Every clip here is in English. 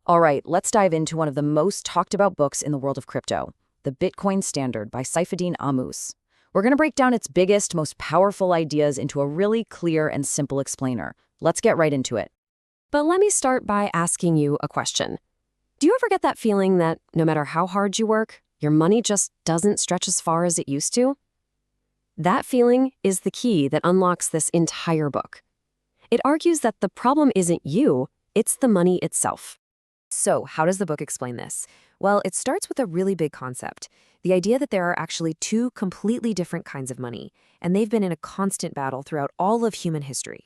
All right, let's dive into one of the most talked about books in the world of crypto, The Bitcoin Standard by Saifedean Ammous. We're going to break down its biggest, most powerful ideas into a really clear and simple explainer. Let's get right into it. But let me start by asking you a question. Do you ever get that feeling that no matter how hard you work, your money just doesn't stretch as far as it used to? That feeling is the key that unlocks this entire book. It argues that the problem isn't you, it's the money itself. So, how does the book explain this? Well, it starts with a really big concept, the idea that there are actually two completely different kinds of money, and they've been in a constant battle throughout all of human history.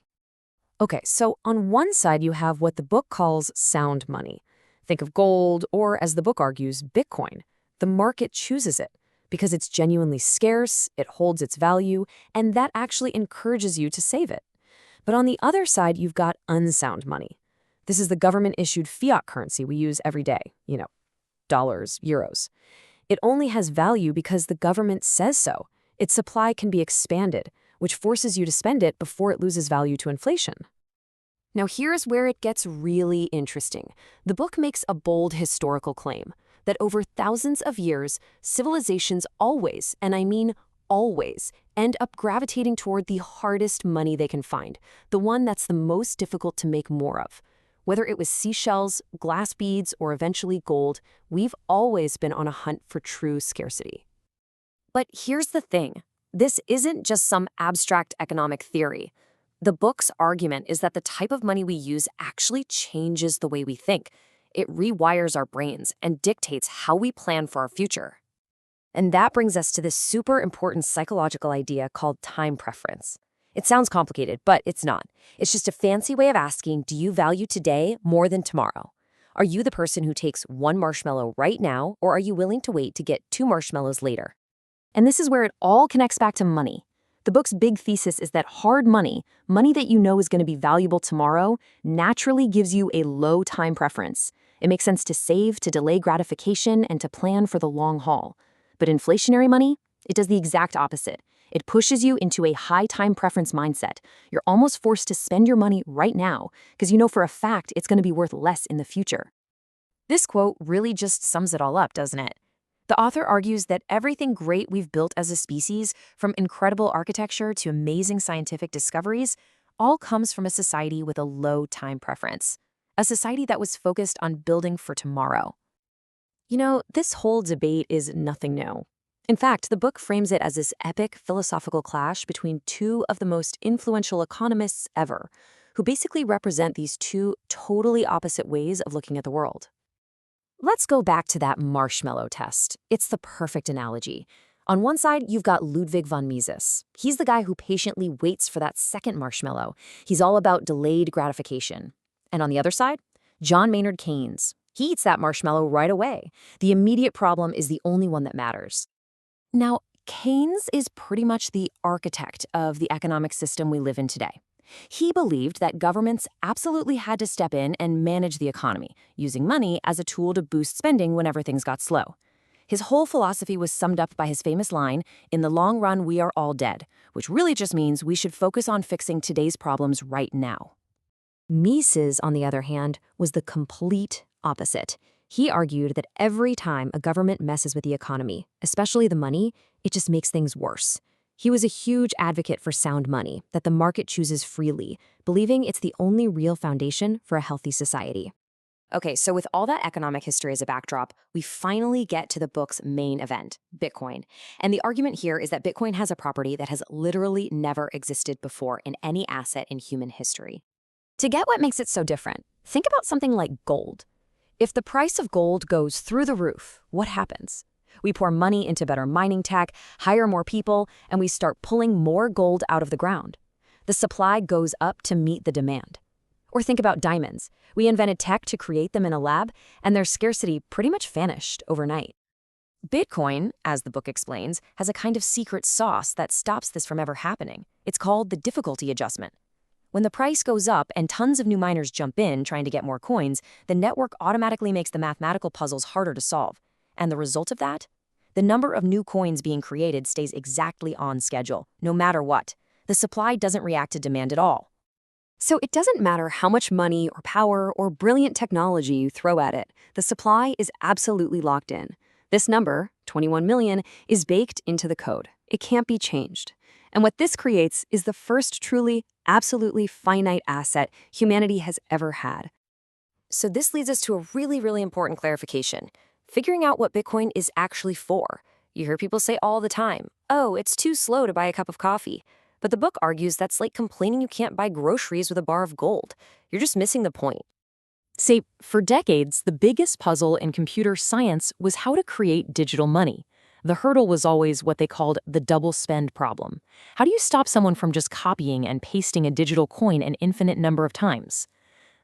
Okay, so on one side you have what the book calls sound money. Think of gold, or as the book argues, Bitcoin. The market chooses it because it's genuinely scarce, it holds its value, and that actually encourages you to save it. But on the other side, you've got unsound money. This is the government-issued fiat currency we use every day, dollars, euros. It only has value because the government says so. Its supply can be expanded, which forces you to spend it before it loses value to inflation. Now here's where it gets really interesting. The book makes a bold historical claim that over thousands of years, civilizations always, and I mean always, end up gravitating toward the hardest money they can find, the one that's the most difficult to make more of. Whether it was seashells, glass beads, or eventually gold, we've always been on a hunt for true scarcity. But here's the thing. This isn't just some abstract economic theory. The book's argument is that the type of money we use actually changes the way we think. It rewires our brains and dictates how we plan for our future. And that brings us to this super important psychological idea called time preference. It sounds complicated, but it's not. It's just a fancy way of asking, do you value today more than tomorrow? Are you the person who takes one marshmallow right now, or are you willing to wait to get two marshmallows later? And this is where it all connects back to money. The book's big thesis is that hard money, money that you know is going to be valuable tomorrow, naturally gives you a low time preference. It makes sense to save, to delay gratification, and to plan for the long haul. But inflationary money, it does the exact opposite. It pushes you into a high time preference mindset. You're almost forced to spend your money right now because you know for a fact it's going to be worth less in the future. This quote really just sums it all up, doesn't it? The author argues that everything great we've built as a species, from incredible architecture to amazing scientific discoveries, all comes from a society with a low time preference. A society that was focused on building for tomorrow. This whole debate is nothing new. In fact, the book frames it as this epic philosophical clash between two of the most influential economists ever, who basically represent these two totally opposite ways of looking at the world. Let's go back to that marshmallow test. It's the perfect analogy. On one side, you've got Ludwig von Mises. He's the guy who patiently waits for that second marshmallow. He's all about delayed gratification. And on the other side, John Maynard Keynes. He eats that marshmallow right away. The immediate problem is the only one that matters. Now, Keynes is pretty much the architect of the economic system we live in today. He believed that governments absolutely had to step in and manage the economy, using money as a tool to boost spending whenever things got slow. His whole philosophy was summed up by his famous line, "In the long run, we are all dead," which really just means we should focus on fixing today's problems right now. Mises, on the other hand, was the complete opposite. He argued that every time a government messes with the economy, especially the money, it just makes things worse. He was a huge advocate for sound money that the market chooses freely, believing it's the only real foundation for a healthy society. Okay, so with all that economic history as a backdrop, we finally get to the book's main event, Bitcoin. And the argument here is that Bitcoin has a property that has literally never existed before in any asset in human history. To get what makes it so different, think about something like gold. If the price of gold goes through the roof, what happens? We pour money into better mining tech, hire more people, and we start pulling more gold out of the ground. The supply goes up to meet the demand. Or think about diamonds. We invented tech to create them in a lab, and their scarcity pretty much vanished overnight. Bitcoin, as the book explains, has a kind of secret sauce that stops this from ever happening. It's called the difficulty adjustment. When the price goes up and tons of new miners jump in trying to get more coins, the network automatically makes the mathematical puzzles harder to solve. And the result of that? The number of new coins being created stays exactly on schedule, no matter what. The supply doesn't react to demand at all. So it doesn't matter how much money or power or brilliant technology you throw at it, the supply is absolutely locked in. This number, 21 million, is baked into the code. It can't be changed. And what this creates is the first truly, absolutely finite asset humanity has ever had. So this leads us to a really important clarification. Figuring out what Bitcoin is actually for. You hear people say all the time, oh, it's too slow to buy a cup of coffee. But the book argues that's like complaining you can't buy groceries with a bar of gold. You're just missing the point. Say, for decades, the biggest puzzle in computer science was how to create digital money. The hurdle was always what they called the double spend problem. How do you stop someone from just copying and pasting a digital coin an infinite number of times?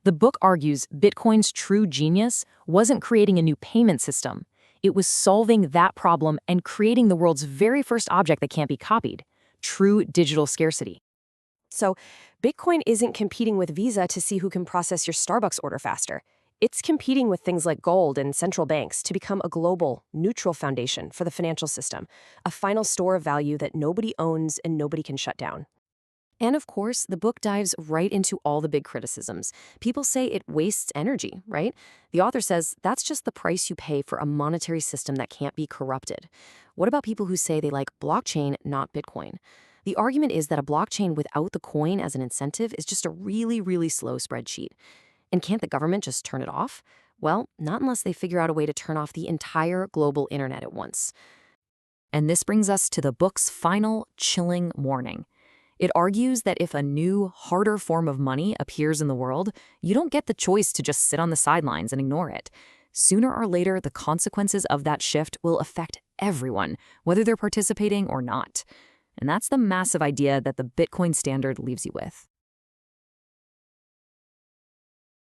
The book argues Bitcoin's true genius wasn't creating a new payment system. It was solving that problem and creating the world's very first object that can't be copied: true digital scarcity. So Bitcoin isn't competing with Visa to see who can process your Starbucks order faster. It's competing with things like gold and central banks to become a global, neutral foundation for the financial system, a final store of value that nobody owns and nobody can shut down. And of course, the book dives right into all the big criticisms. People say it wastes energy, right? The author says that's just the price you pay for a monetary system that can't be corrupted. What about people who say they like blockchain, not Bitcoin? The argument is that a blockchain without the coin as an incentive is just a really slow spreadsheet. And can't the government just turn it off? Well, not unless they figure out a way to turn off the entire global internet at once. And this brings us to the book's final chilling warning. It argues that if a new, harder form of money appears in the world, you don't get the choice to just sit on the sidelines and ignore it. Sooner or later, the consequences of that shift will affect everyone, whether they're participating or not. And that's the massive idea that the Bitcoin standard leaves you with.